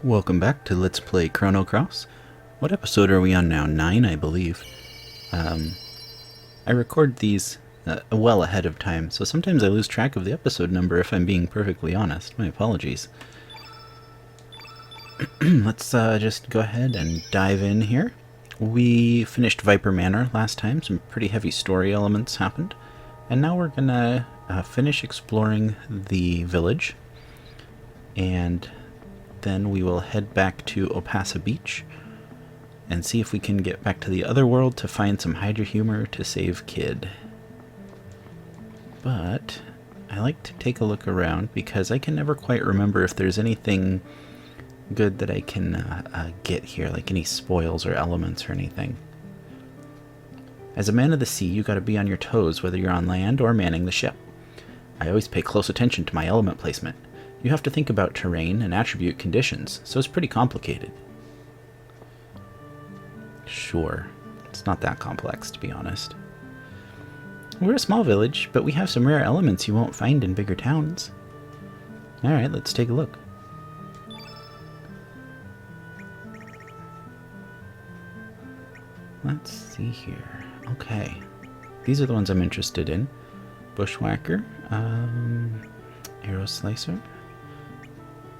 Welcome back to Let's Play Chrono Cross. What episode are we on now? 9, I believe. I record these well ahead of time, so sometimes I lose track of the episode number if I'm being perfectly honest. My apologies. Let's just go ahead and dive in here. We finished Viper Manor last time. Some pretty heavy story elements happened. And now we're gonna finish exploring the village. And then we will head back to Opasa Beach and see if we can get back to the other world to find some Hydra humor to save Kid. But I like to take a look around because I can never quite remember if there's anything good that I can get here, like any spoils or elements or anything. As a man of the sea, you gotta be on your toes whether you're on land or manning the ship. I always pay close attention to my element placement. You have to think about terrain and attribute conditions, so it's pretty complicated. Sure, it's not that complex, to be honest. We're a small village, but we have some rare elements you won't find in bigger towns. Alright, let's take a look. Let's see here. Okay, these are the ones I'm interested in. Bushwhacker, Arrow Slicer,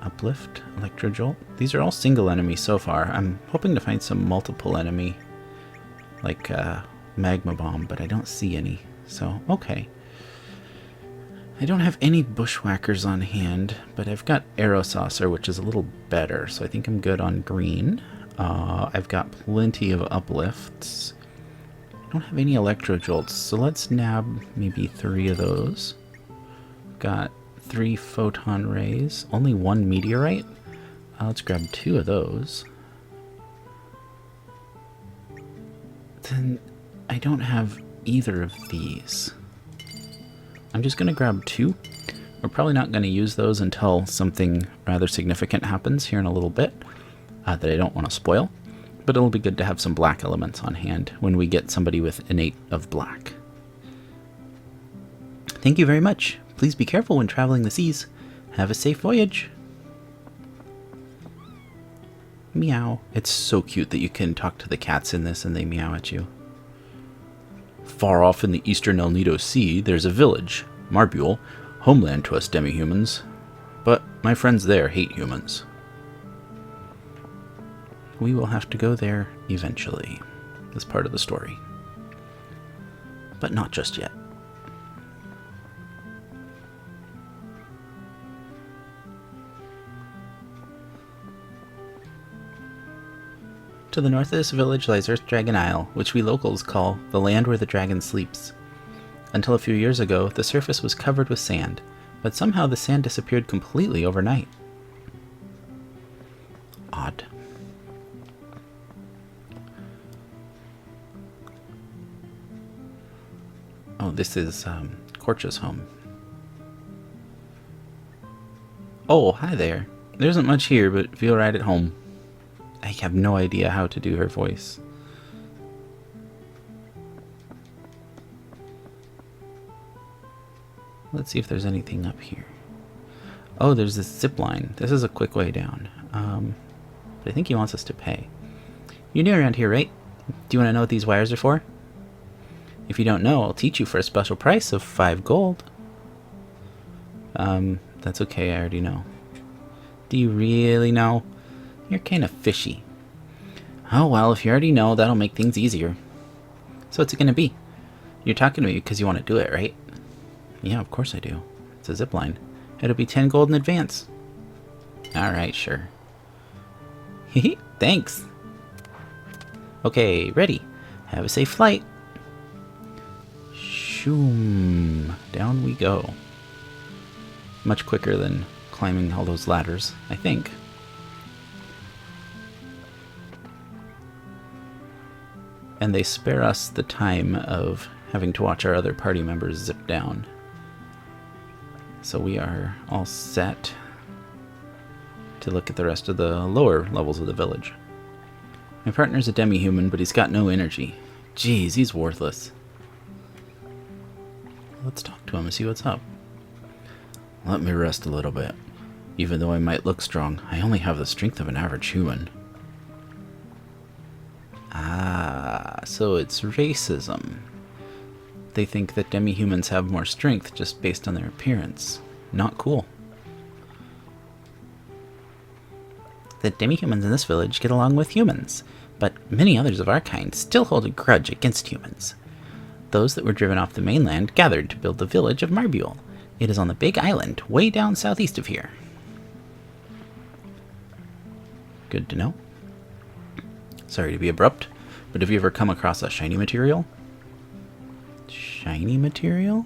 Uplift, Electrojolt. These are all single enemies so far. I'm hoping to find some multiple enemy, like Magma Bomb, but I don't see any. So, okay. I don't have any Bushwhackers on hand, but I've got Arrow Saucer, which is a little better, so I think I'm good on green. I've got plenty of Uplifts. I don't have any Electrojolts, so let's nab maybe 3 of those. Got 3 photon rays, only 1 meteorite. Let's grab 2 of those. Then I don't have either of these. I'm just going to grab 2. We're probably not going to use those until something rather significant happens here in a little bit that I don't want to spoil. But it'll be good to have some black elements on hand when we get somebody with innate of black. Thank you very much. Please be careful when traveling the seas. Have a safe voyage. Meow. It's so cute that you can talk to the cats in this and they meow at you. Far off in the eastern El Nido Sea, there's a village, Marbule, homeland to us demi-humans. But my friends there hate humans. We will have to go there eventually, as part of the story. But not just yet. To the north of this village lies Earth Dragon Isle, which we locals call the land where the dragon sleeps. Until a few years ago, the surface was covered with sand, but somehow the sand disappeared completely overnight. Odd. Oh, this is Korcha's home. Oh, hi there. There isn't much here, but feel right at home. I have no idea how to do her voice. Let's see if there's anything up here. Oh, there's this zip line. This is a quick way down. But I think he wants us to pay. You're new around here, right? Do you want to know what these wires are for? If you don't know, I'll teach you for a special price of 5 gold. That's okay, I already know. Do you really know? You're kind of fishy. Oh well, if you already know, that'll make things easier. So what's it gonna be? You're talking to me because you want to do it, right? Yeah, of course I do. It's a zip line. It'll be 10 gold in advance. Alright, sure. Hehe, thanks. Okay, ready. Have a safe flight. Shoom. Down we go. Much quicker than climbing all those ladders, I think. And they spare us the time of having to watch our other party members zip down. So we are all set to look at the rest of the lower levels of the village. My partner's a demi-human, but he's got no energy. Jeez, he's worthless. Let's talk to him and see what's up. Let me rest a little bit. Even though I might look strong, I only have the strength of an average human. Ah, so it's racism. They think that demi-humans have more strength just based on their appearance. Not cool. The demi-humans in this village get along with humans, but many others of our kind still hold a grudge against humans. Those that were driven off the mainland gathered to build the village of Marbuel. It is on the big island, way down southeast of here. Good to know. Sorry to be abrupt, but have you ever come across a shiny material? Shiny material?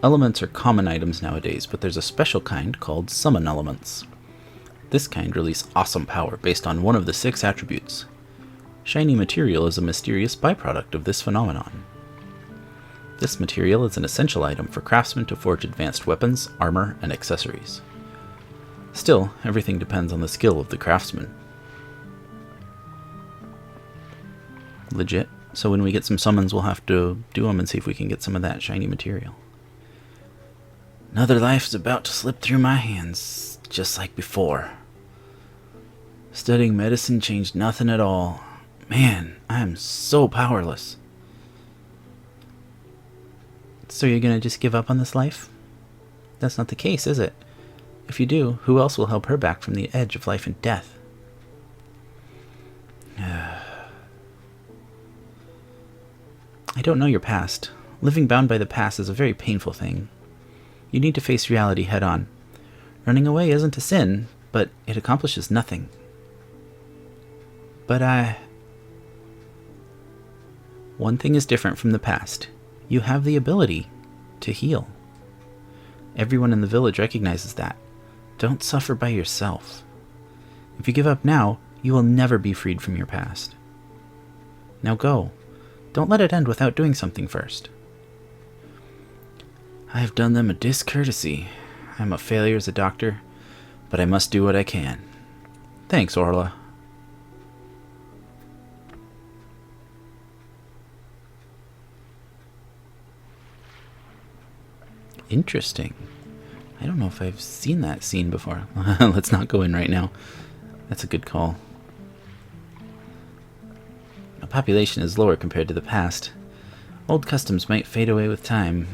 Elements are common items nowadays, but there's a special kind called summon elements. This kind release awesome power based on one of the 6 attributes. Shiny material is a mysterious byproduct of this phenomenon. This material is an essential item for craftsmen to forge advanced weapons, armor, and accessories. Still, everything depends on the skill of the craftsman. Legit. So when we get some summons, we'll have to do them and see if we can get some of that shiny material. Another life is about to slip through my hands, just like before. Studying medicine changed nothing at all. Man, I am so powerless. So you're gonna just give up on this life? That's not the case, is it? If you do, who else will help her back from the edge of life and death? I don't know your past. Living bound by the past is a very painful thing. You need to face reality head on. Running away isn't a sin, but it accomplishes nothing. But one thing is different from the past. You have the ability to heal. Everyone in the village recognizes that. Don't suffer by yourself. If you give up now, you will never be freed from your past. Now go. Don't let it end without doing something first. I have done them a discourtesy. I am a failure as a doctor, but I must do what I can. Thanks, Orla. Interesting. I don't know if I've seen that scene before. Let's not go in right now. That's a good call. The population is lower compared to the past. Old customs might fade away with time.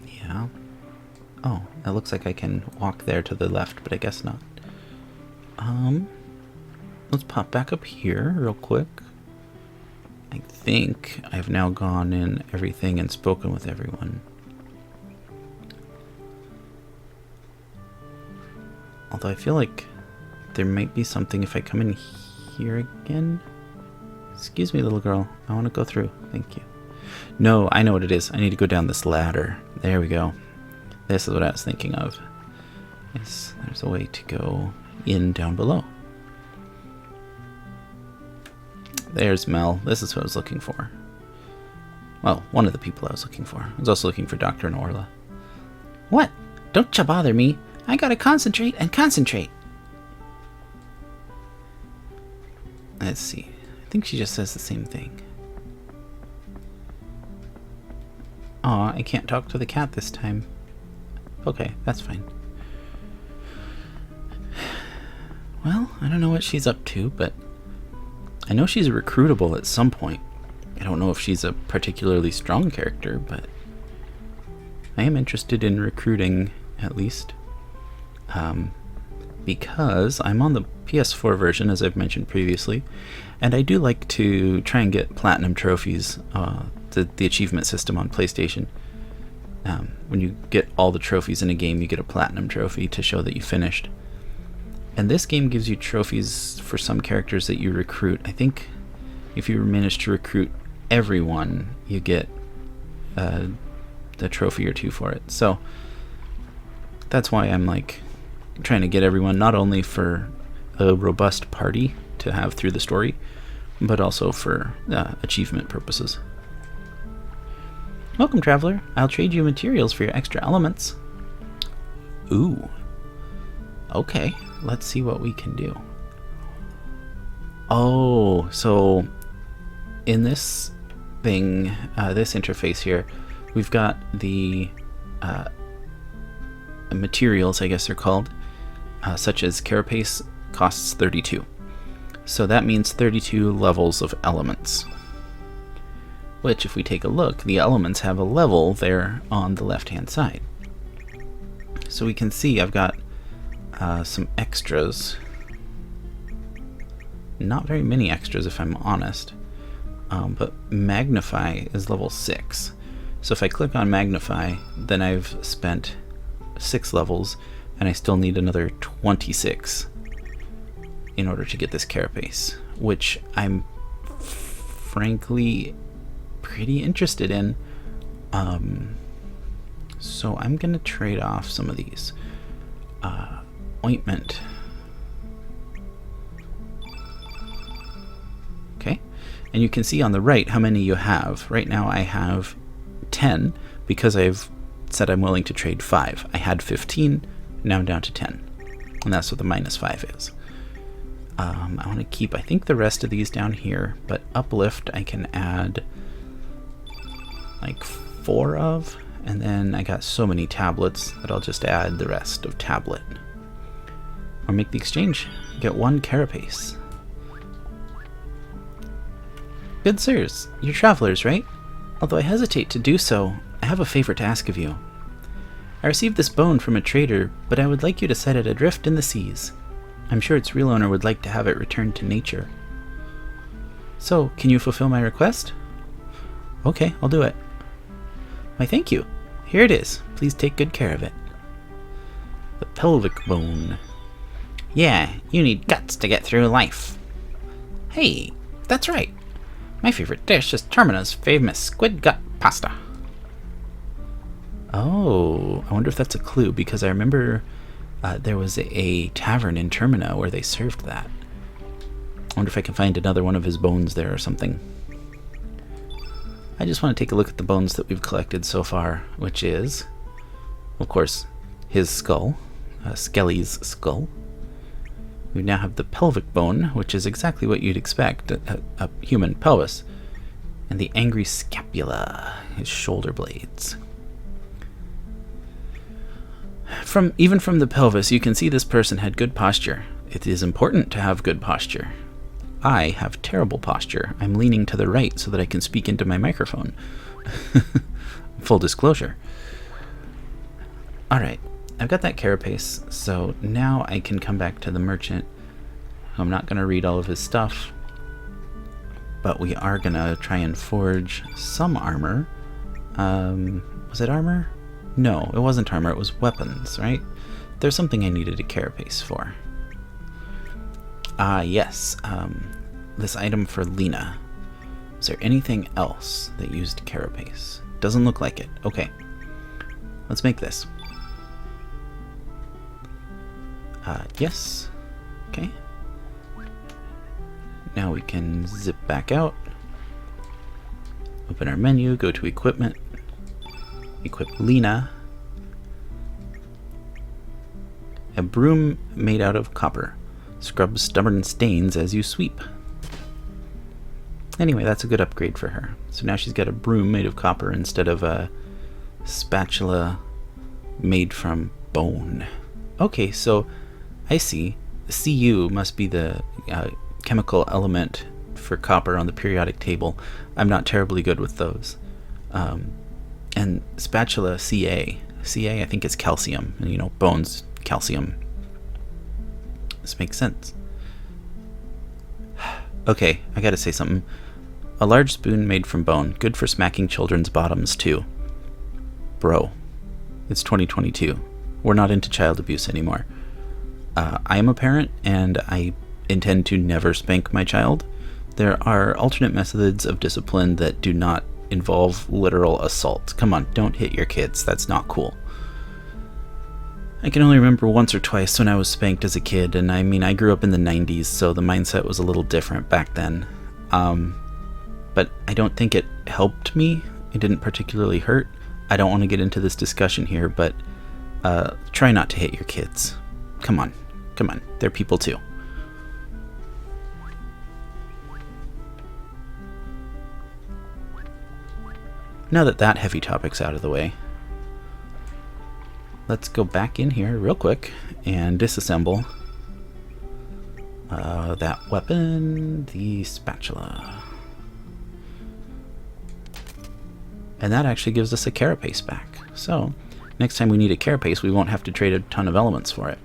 Yeah. Oh, it looks like I can walk there to the left, but I guess not. Let's pop back up here real quick. I think I've now gone in everything and spoken with everyone. Although I feel like there might be something if I come in here again. Excuse me, little girl. I want to go through. Thank you. No, I know what it is. I need to go down this ladder. There we go. This is what I was thinking of. Yes, there's a way to go in down below. There's Mel. This is what I was looking for. Well, one of the people I was looking for. I was also looking for Doctor and Orla. What? Don't you bother me. I gotta concentrate and concentrate. Let's see. I think she just says the same thing. Aw, I can't talk to the cat this time. Okay, that's fine. Well, I don't know what she's up to, but I know she's recruitable at some point. I don't know if she's a particularly strong character, but I am interested in recruiting, at least. Because I'm on the PS4 version, as I've mentioned previously, and I do like to try and get platinum trophies, the achievement system on PlayStation. When you get all the trophies in a game, you get a platinum trophy to show that you finished. And this game gives you trophies for some characters that you recruit. I think if you manage to recruit everyone, you get a trophy or two for it. So that's why I'm like trying to get everyone, not only for a robust party to have through the story, but also for achievement purposes. Welcome, traveler. I'll trade you materials for your extra elements. Ooh. Okay, let's see what we can do. Oh, so in this thing, this interface here, we've got the materials, I guess they're called, such as carapace, costs 32. So that means 32 levels of elements. Which, if we take a look, the elements have a level there on the left-hand side. So we can see I've got some extras. Not very many extras, if I'm honest. But Magnify is level 6. So if I click on Magnify, then I've spent 6 levels, and I still need another 26 in order to get this carapace, which I'm frankly pretty interested in. So I'm gonna trade off some of these. Ointment. Okay, and you can see on the right how many you have. Right now I have 10 because I've said I'm willing to trade 5. I had 15, now I'm down to 10. And that's what the -5 is. I want to keep, I think, the rest of these down here, but Uplift I can add like 4 of, and then I got so many tablets that I'll just add the rest of tablet. Or make the exchange. Get 1 carapace. Good sirs, you're travelers, right? Although I hesitate to do so, I have a favor to ask of you. I received this bone from a trader, but I would like you to set it adrift in the seas. I'm sure its real owner would like to have it returned to nature. So, can you fulfill my request? Okay, I'll do it. Why, thank you. Here it is. Please take good care of it. The pelvic bone. Yeah, you need guts to get through life. Hey, that's right. My favorite dish is Termina's famous squid gut pasta. Oh, I wonder if that's a clue, because I remember there was a tavern in Termina where they served that. I wonder if I can find another one of his bones there or something. I just want to take a look at the bones that we've collected so far, which is, of course, his skull, Skelly's skull. We now have the pelvic bone, which is exactly what you'd expect, a human pelvis, and the angry scapula, his shoulder blades. Even from the pelvis, you can see this person had good posture. It is important to have good posture. I have terrible posture. I'm leaning to the right so that I can speak into my microphone. Full disclosure. Alright, I've got that carapace, so now I can come back to the merchant. I'm not going to read all of his stuff, but we are going to try and forge some armor. Was it armor? No, it wasn't armor, it was weapons, right? There's something I needed a carapace for. Yes, this item for Lena. Is there anything else that used carapace? Doesn't look like it. Okay, let's make this. Yes. Okay. Now we can zip back out. Open our menu, go to equipment. Equip Lena. A broom made out of copper. Scrub stubborn stains as you sweep. Anyway, that's a good upgrade for her. So now she's got a broom made of copper instead of a spatula made from bone. Okay, so I see. Cu must be the chemical element for copper on the periodic table. I'm not terribly good with those. And spatula, Ca. Ca, I think, is calcium. And, you know, bones, calcium. This makes sense. Okay, I gotta say something. A large spoon made from bone. Good for smacking children's bottoms, too. Bro, it's 2022. We're not into child abuse anymore. I am a parent, and I intend to never spank my child. There are alternate methods of discipline that do not involve literal assault. Come on, don't hit your kids. That's not cool. I can only remember once or twice when I was spanked as a kid, and I mean, I grew up in the 90s, so the mindset was a little different back then. But I don't think it helped me. It didn't particularly hurt. I don't want to get into this discussion here, but try not to hit your kids. Come on. Come on. They're people too. Now that that heavy topic's out of the way, let's go back in here real quick and disassemble that weapon, the spatula. And that actually gives us a carapace back. So, next time we need a carapace, we won't have to trade a ton of elements for it.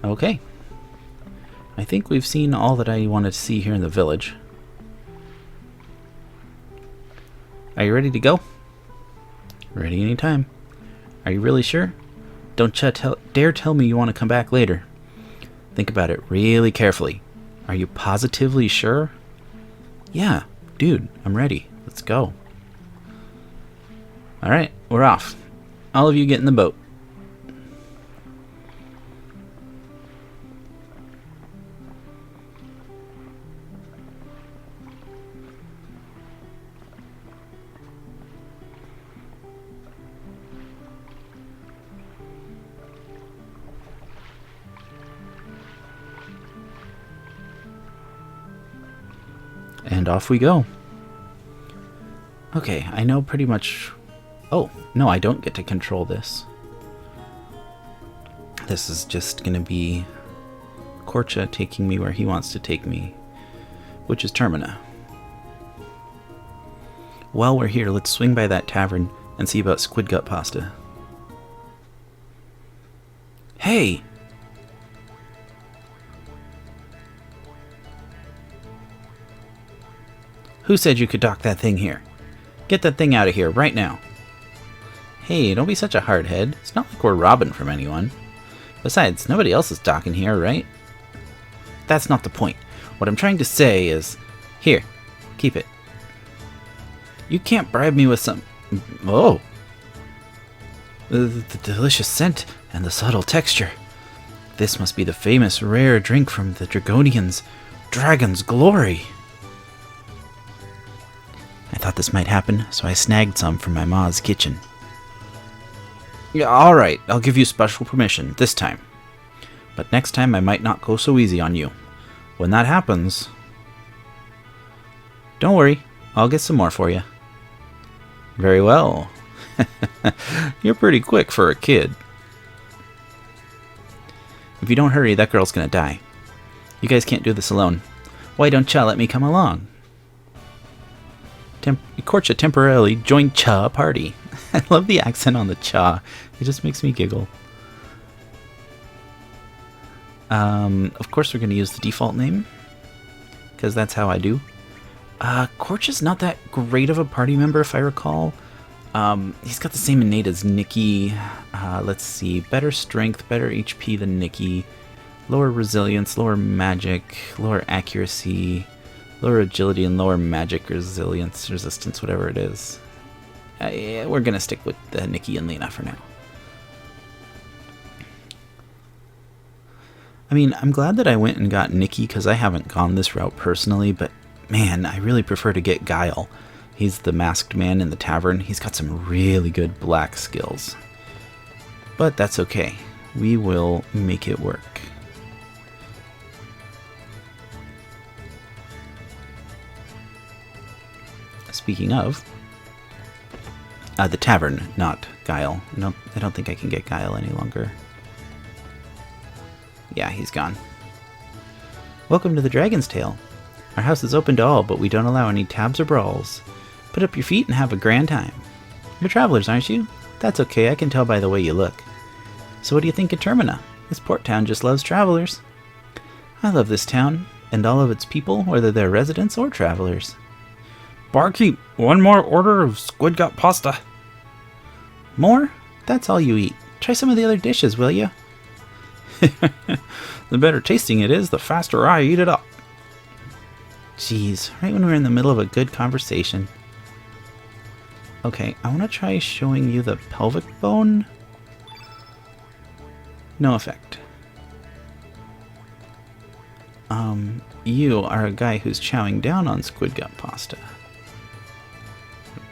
Okay. I think we've seen all that I wanted to see here in the village. Are you ready to go? Ready anytime. Are you really sure? Don't dare tell me you want to come back later. Think about it really carefully. Are you positively sure? Yeah, dude, I'm ready. Let's go. Alright, we're off. All of you get in the boat. And off we go. Okay, I know pretty much... Oh, no, I don't get to control this. This is just going to be Korcha taking me where he wants to take me, which is Termina. While we're here, let's swing by that tavern and see about squid gut pasta. Hey! Who said you could dock that thing here? Get that thing out of here right now. Hey, don't be such a hardhead. It's not like we're robbing from anyone. Besides, nobody else is docking here, right? That's not the point. What I'm trying to say is... Here, keep it. You can't bribe me with some... Oh! The delicious scent and the subtle texture. This must be the famous rare drink from the Dragonians. Dragon's Glory! I thought this might happen, so I snagged some from my ma's kitchen. Yeah, alright, I'll give you special permission, this time. But next time I might not go so easy on you. When that happens... Don't worry, I'll get some more for you. Very well. You're pretty quick for a kid. If you don't hurry, that girl's gonna die. You guys can't do this alone. Why don't ya let me come along? Korcha temporarily joined Cha party. I love the accent on the Cha. It just makes me giggle. Of course we're going to use the default name, because that's how I do. Korcha's not that great of a party member, if I recall. He's got the same innate as Nikki. Let's see. Better strength, better HP than Nikki. Lower resilience, lower magic, lower accuracy, lower agility, and lower magic resistance, whatever it is. Yeah, we're going to stick with Nikki and Lena for now. I mean, I'm glad that I went and got Nikki because I haven't gone this route personally, but man, I really prefer to get Guile. He's the masked man in the tavern. He's got some really good black skills. But that's okay. We will make it work. Speaking of, the tavern, not Guile. Nope, I don't think I can get Guile any longer. Yeah, he's gone. Welcome to the Dragon's Tail. Our house is open to all, but we don't allow any tabs or brawls. Put up your feet and have a grand time. You're travelers, aren't you? That's okay, I can tell by the way you look. So what do you think of Termina? This port town just loves travelers. I love this town, and all of its people, whether they're residents or travelers. Barkeep, one more order of squid gut pasta. More? That's all you eat. Try some of the other dishes, will you? The better tasting it is, the faster I eat it up. Jeez, right when we're in the middle of a good conversation. Okay, I want to try showing you the pelvic bone. No effect. You are a guy who's chowing down on squid gut pasta.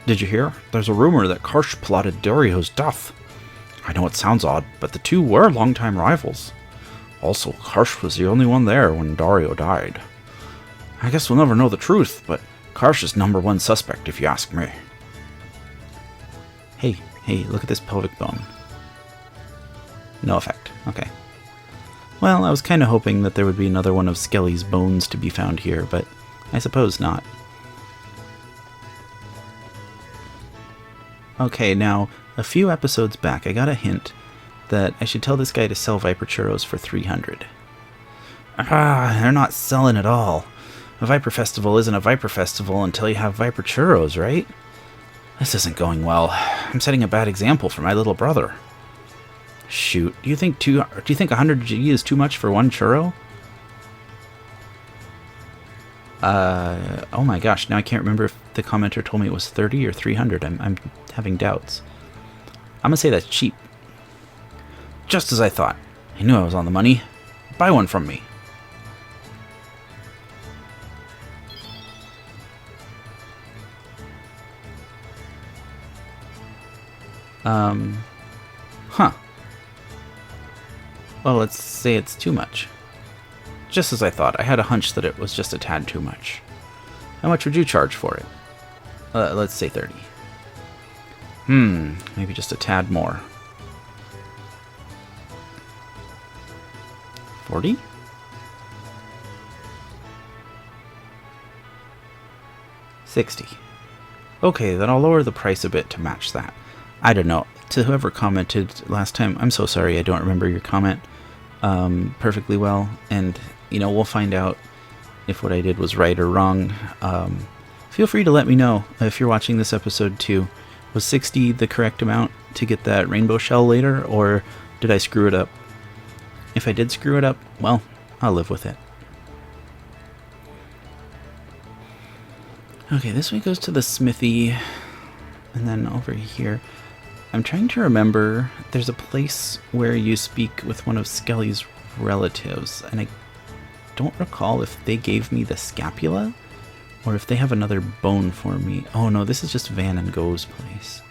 Did you hear? There's a rumor that Karsh plotted Dario's death. I know it sounds odd, but the two were longtime rivals. Also, Karsh was the only one there when Dario died. I guess we'll never know the truth, but Karsh is #1 suspect if you ask me. Hey, look at this pelvic bone. No effect. Okay. Well, I was kind of hoping that there would be another one of Skelly's bones to be found here, but I suppose not. Okay, now, a few episodes back, I got a hint that I should tell this guy to sell Viper Churros for 300. Ah, they're not selling at all. A Viper Festival isn't a Viper Festival until you have Viper Churros, right? This isn't going well. I'm setting a bad example for my little brother. Shoot, do you think 100 G is too much for one churro? Oh my gosh, now I can't remember if the commenter told me it was 30 or 300. I'm having doubts. I'm gonna say that's cheap. Just as I thought. I knew I was on the money. Buy one from me. Huh. Well, let's say it's too much. Just as I thought. I had a hunch that it was just a tad too much. How much would you charge for it? Let's say 30. Maybe just a tad more. 40? $60. Okay, then I'll lower the price a bit to match that. I don't know. To whoever commented last time, I'm so sorry I don't remember your comment perfectly well. And, you know, we'll find out if what I did was right or wrong. Feel free to let me know if you're watching this episode too. Was 60 the correct amount to get that rainbow shell later, or did I screw it up? If I did screw it up, well, I'll live with it. Okay, this way goes to the smithy, and then over here. I'm trying to remember, there's a place where you speak with one of Skelly's relatives, and I don't recall if they gave me the scapula, or if they have another bone for me. Oh no, this is just Van and Go's place.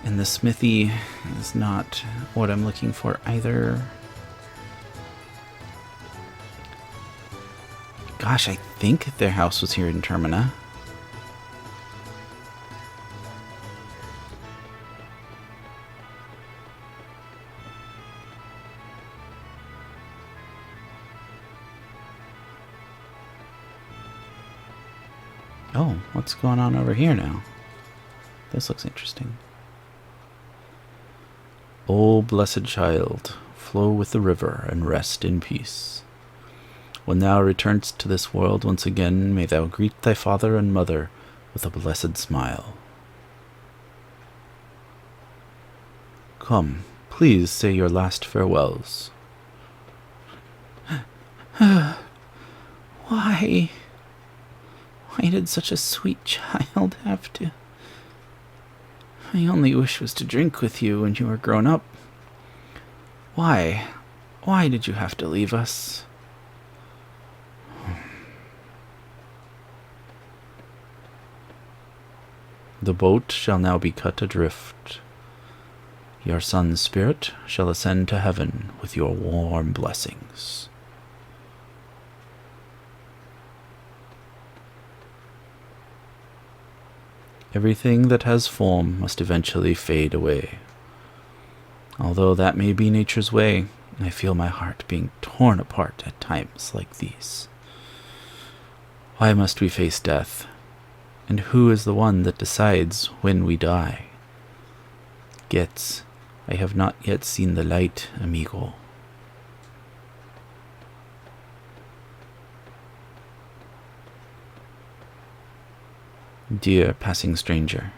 And the smithy is not what I'm looking for either. Gosh, I think their house was here in Termina. Oh, what's going on over here now? This looks interesting. O blessed child, flow with the river and rest in peace. When thou returnest to this world once again, may thou greet thy father and mother with a blessed smile. Come, please say your last farewells. Why? Why did such a sweet child have to? My only wish was to drink with you when you were grown up. Why? Why did you have to leave us? The boat shall now be cut adrift. Your son's spirit shall ascend to heaven with your warm blessings. Everything that has form must eventually fade away. Although that may be nature's way, I feel my heart being torn apart at times like these. Why must we face death? And who is the one that decides when we die? Gets, I have not yet seen the light, amigo. Dear passing stranger,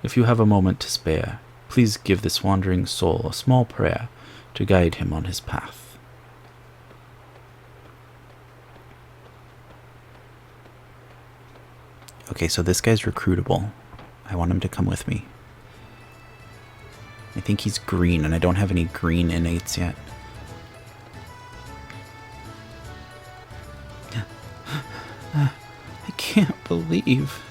if you have a moment to spare, please give this wandering soul a small prayer to guide him on his path. Okay, so this guy's recruitable. I want him to come with me. I think he's green, and I don't have any green innates yet. I can't believe...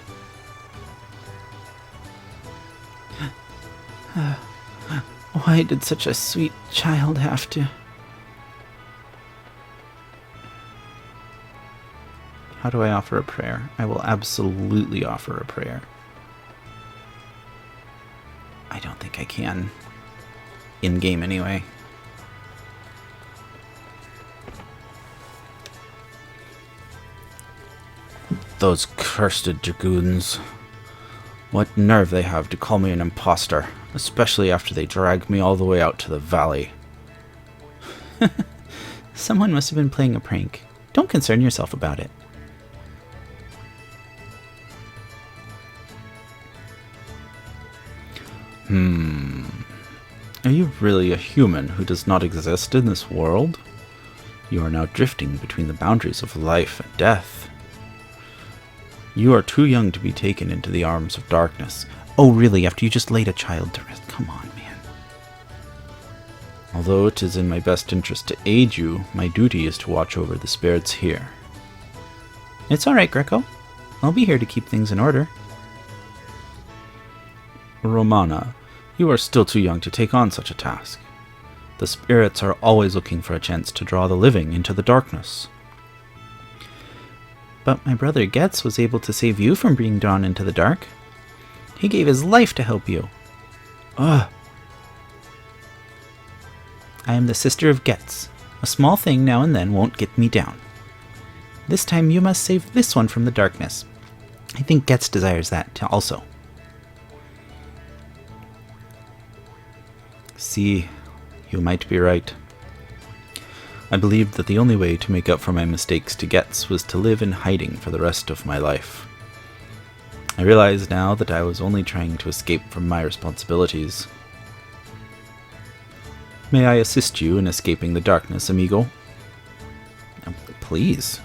Why did such a sweet child have to... How do I offer a prayer? I will absolutely offer a prayer. I like I can. In-game, anyway. Those cursed Dragoons. What nerve they have to call me an imposter, especially after they dragged me all the way out to the valley. Someone must have been playing a prank. Don't concern yourself about it. Are you really a human who does not exist in this world? You are now drifting between the boundaries of life and death. You are too young to be taken into the arms of darkness. Oh, really? After you just laid a child to rest? Come on, man. Although it is in my best interest to aid you, my duty is to watch over the spirits here. It's alright, Greco. I'll be here to keep things in order. Romana, you are still too young to take on such a task. The spirits are always looking for a chance to draw the living into the darkness. But my brother Getz was able to save you from being drawn into the dark. He gave his life to help you. Ugh. I am the sister of Getz. A small thing now and then won't get me down. This time you must save this one from the darkness. I think Getz desires that also. See, you might be right. I believed that the only way to make up for my mistakes to Getz was to live in hiding for the rest of my life. I realize now that I was only trying to escape from my responsibilities. May I assist you in escaping the darkness, amigo? Please.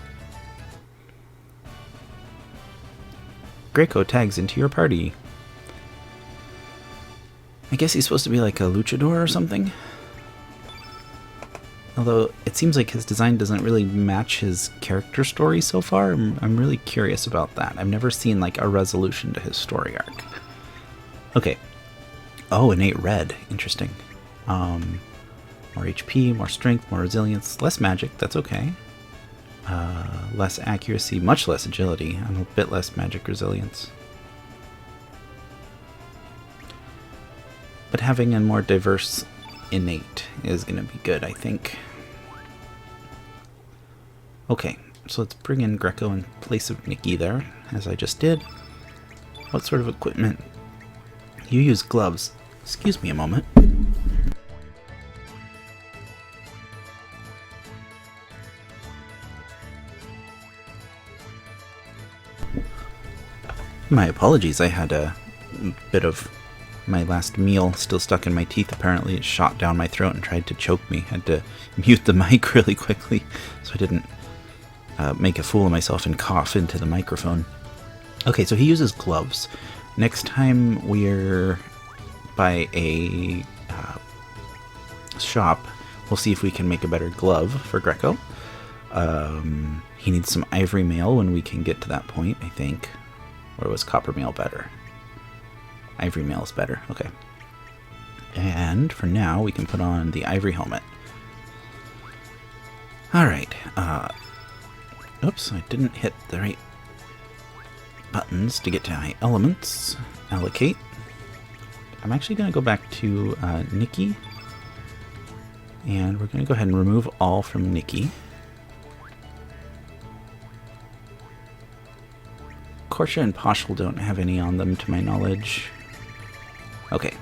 Greco tags into your party. I guess he's supposed to be like a luchador or something? Although, it seems like his design doesn't really match his character story so far. I'm really curious about that. I've never seen like a resolution to his story arc. Okay. Oh, innate red. Interesting. More HP, more strength, more resilience, less magic, that's okay. Less accuracy, much less agility, and a bit less magic resilience. But having a more diverse innate is going to be good, I think. Okay, so let's bring in Greco in place of Nikki there, as I just did. What sort of equipment? You use gloves. Excuse me a moment. My apologies, I had a bit of my last meal still stuck in my teeth. Apparently it shot down my throat and tried to choke me. Had to mute the mic really quickly so I didn't make a fool of myself and cough into the microphone. Okay, so he uses gloves. Next time we're by a shop, we'll see if we can make a better glove for Greco. He needs some ivory mail when we can get to that point, I think. Or was copper mail better? Ivory mail is better. Okay. And for now, we can put on the ivory helmet. Alright. Oops, I didn't hit the right buttons to get to my elements. Allocate. I'm actually going to go back to Nikki. And we're going to go ahead and remove all from Nikki. Korsha and Poshel don't have any on them, to my knowledge. Okay,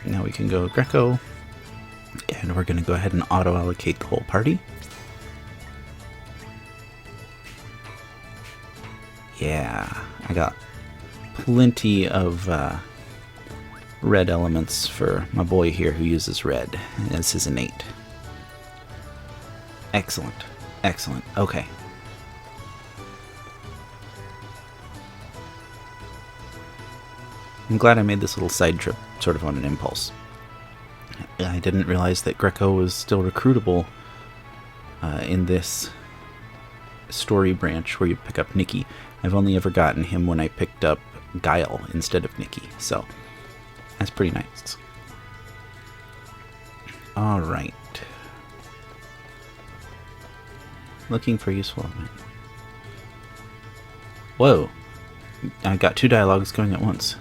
now we can go Greco, and we're going to go ahead and auto-allocate the whole party. Yeah, I got plenty of red elements for my boy here who uses red as his innate. Excellent, excellent, okay. I'm glad I made this little side trip sort of on an impulse. I didn't realize that Greco was still recruitable in this story branch where you pick up Nikki. I've only ever gotten him when I picked up Guile instead of Nikki, so that's pretty nice. Alright. Looking for useful element. Whoa! I got two dialogues going at once.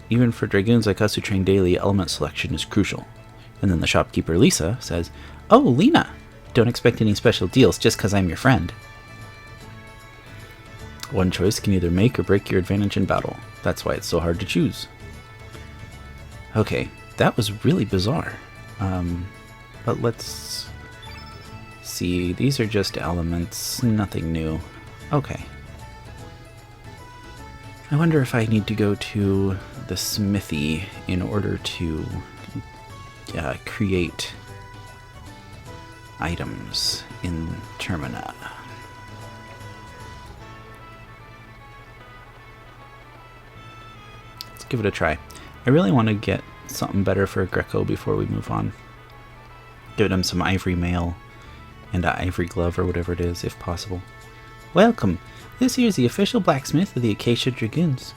Even for Dragoons like us who train daily, element selection is crucial. And then the shopkeeper, Lisa, says, "Oh, Lena! Don't expect any special deals just because I'm your friend." One choice can either make or break your advantage in battle. That's why it's so hard to choose. Okay, that was really bizarre. But let's see. These are just elements, nothing new. Okay. I wonder if I need to go to the smithy in order to create items in Termina. Let's give it a try. I really want to get something better for Greco before we move on. Give him some ivory mail and an ivory glove or whatever it is, if possible. Welcome! This here is the official blacksmith of the Acacia Dragoons.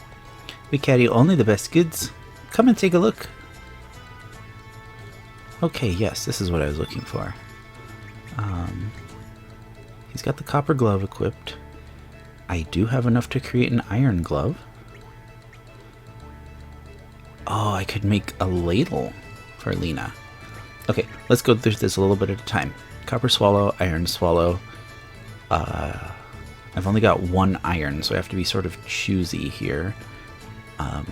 We carry only the best goods. Come and take a look. Okay, yes, this is what I was looking for. He's got the copper glove equipped. I do have enough to create an iron glove. Oh, I could make a ladle for Lena. Okay, let's go through this a little bit at a time. Copper swallow, iron swallow. I've only got one iron, so I have to be sort of choosy here. I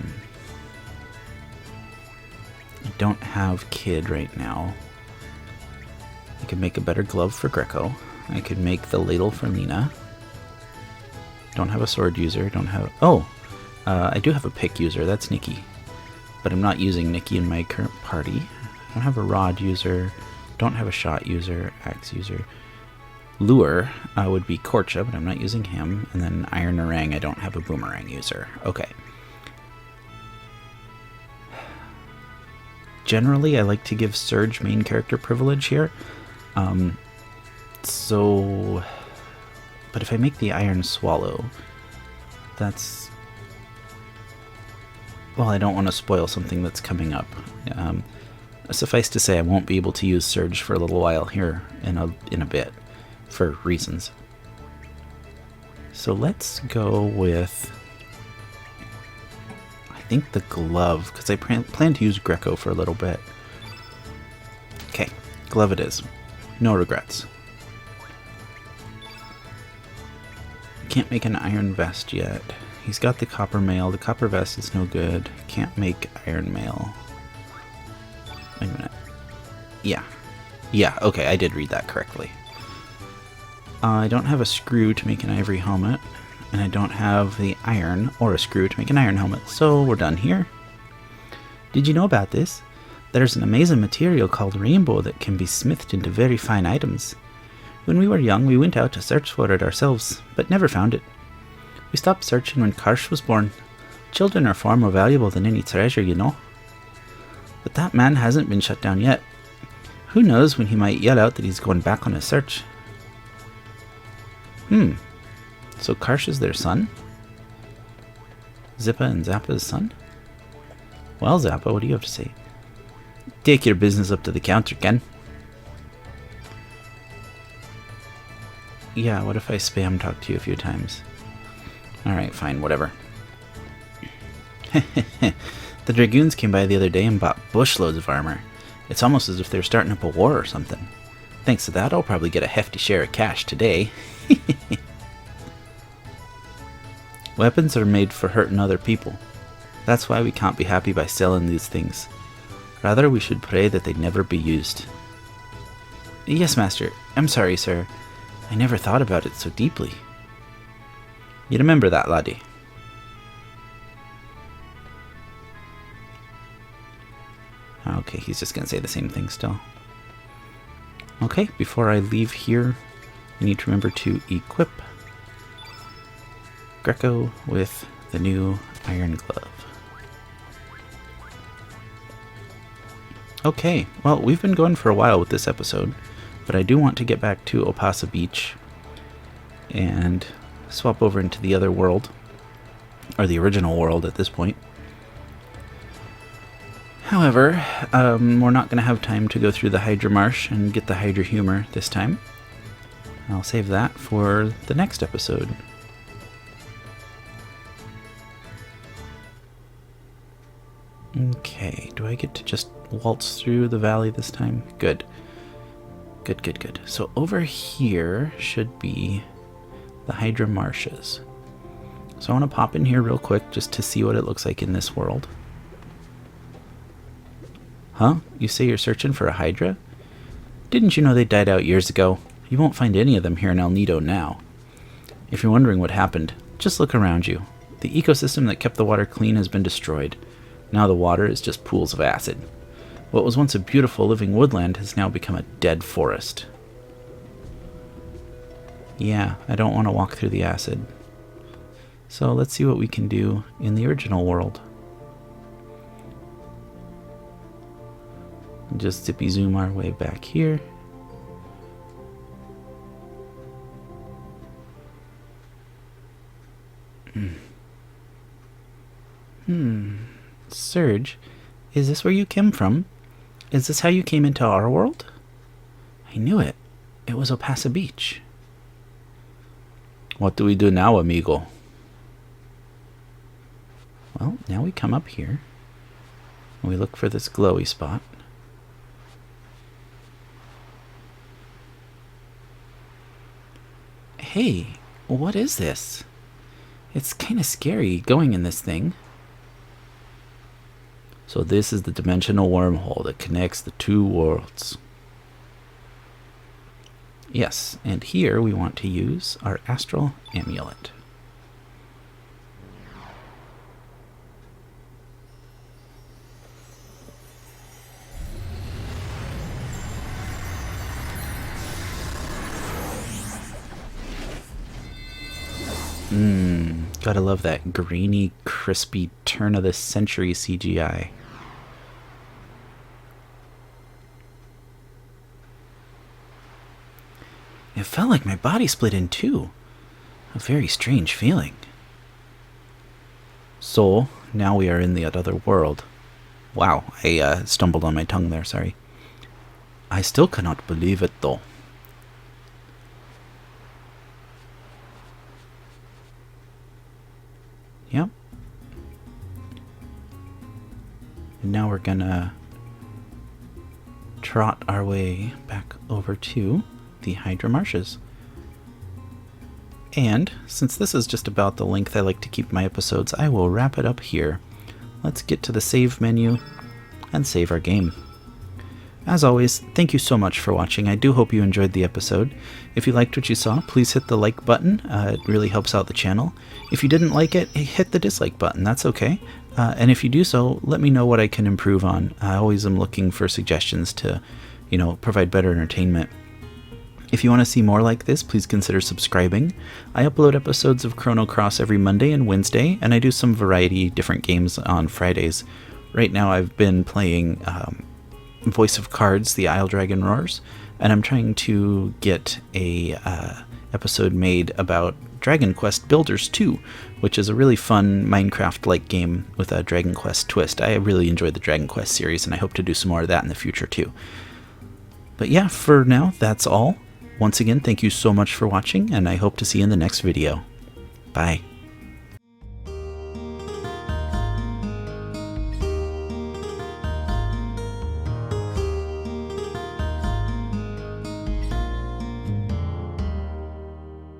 don't have Kid right now. I could make a better glove for Greco. I could make the ladle for Lena. Don't have a sword user. Don't have... Oh! I do have a pick user. That's Nikki. But I'm not using Nikki in my current party. I don't have a rod user. Don't have a shot user. Axe user. Lure would be Korcha, but I'm not using him. And then Iron Orang, I don't have a boomerang user. Okay. Generally, I like to give Surge main character privilege here. But if I make the Iron Swallow, that's... Well, I don't want to spoil something that's coming up. Suffice to say, I won't be able to use Surge for a little while here in a bit, for reasons. So let's go with... I think the glove, because I plan to use Greco for a little bit. Okay, glove it is. No regrets. Can't make an iron vest yet. He's got the copper mail. The copper vest is no good. Can't make iron mail. Wait a minute. Yeah. Yeah, okay, I did read that correctly. I don't have a screw to make an ivory helmet. And I don't have the iron or a screw to make an iron helmet. So we're done here. Did you know about this? There's an amazing material called rainbow that can be smithed into very fine items. When we were young, we went out to search for it ourselves, but never found it. We stopped searching when Karsh was born. Children are far more valuable than any treasure, you know. But that man hasn't been shut down yet. Who knows when he might yell out that he's going back on his search. So Karsh is their son? Zippa and Zappa's son? Well, Zappa, what do you have to say? Take your business up to the counter, Ken. Yeah, what if I spam talk to you a few times? Alright, fine, whatever. The Dragoons came by the other day and bought bushloads of armor. It's almost as if they're starting up a war or something. Thanks to that, I'll probably get a hefty share of cash today. Weapons are made for hurting other people. That's why we can't be happy by selling these things. Rather, we should pray that they never be used. Yes, Master. I'm sorry, sir. I never thought about it so deeply. You remember that, laddie? Okay, he's just gonna say the same thing still. Okay, before I leave here, I need to remember to equip Greco with the new iron glove. Okay, well, we've been going for a while with this episode, but I do want to get back to Opasa Beach and swap over into the other world, or the original world at this point. However, we're not going to have time to go through the Hydra Marsh and get the Hydra Humor this time. I'll save that for the next episode. Okay, do I get to just waltz through the valley this time? Good. Good, good, good. So over here should be the Hydra Marshes. So I want to pop in here real quick just to see what it looks like in this world. Huh? You say you're searching for a Hydra? Didn't you know they died out years ago? You won't find any of them here in El Nido now. If you're wondering what happened, just look around you. The ecosystem that kept the water clean has been destroyed. Now the water is just pools of acid. What was once a beautiful living woodland has now become a dead forest. Yeah, I don't want to walk through the acid. So let's see what we can do in the original world. Just zippy zoom our way back here. Surge, is this where you came from? Is this how you came into our world? I knew it. It was Opasa Beach. What do we do now, amigo? Well, now we come up here and we look for this glowy spot. Hey, what is this? It's kind of scary going in this thing. So this is the dimensional wormhole that connects the two worlds. Yes, and here we want to use our astral amulet. Gotta love that grainy, crispy, turn-of-the-century CGI. It felt like my body split in two. A very strange feeling. So, now we are in the other world. Wow, I stumbled on my tongue there, sorry. I still cannot believe it, though. Yep. And now we're gonna trot our way back over to the Hydra Marshes. And since this is just about the length I like to keep my episodes, I will wrap it up here. Let's get to the save menu and save our game. As always, thank you so much for watching. I do hope you enjoyed the episode. If you liked what you saw, please hit the like button. It really helps out the channel. If you didn't like it, hit the dislike button. That's okay. And if you do so, let me know what I can improve on. I always am looking for suggestions to, provide better entertainment. If you want to see more like this, please consider subscribing. I upload episodes of Chrono Cross every Monday and Wednesday, and I do some variety different games on Fridays. Right now I've been playing Voice of Cards, the Isle Dragon Roars, and I'm trying to get a episode made about Dragon Quest Builders 2, which is a really fun Minecraft-like game with a Dragon Quest twist. I really enjoyed the Dragon Quest series, and I hope to do some more of that in the future too. But yeah, for now, that's all. Once again, thank you so much for watching, and I hope to see you in the next video. Bye.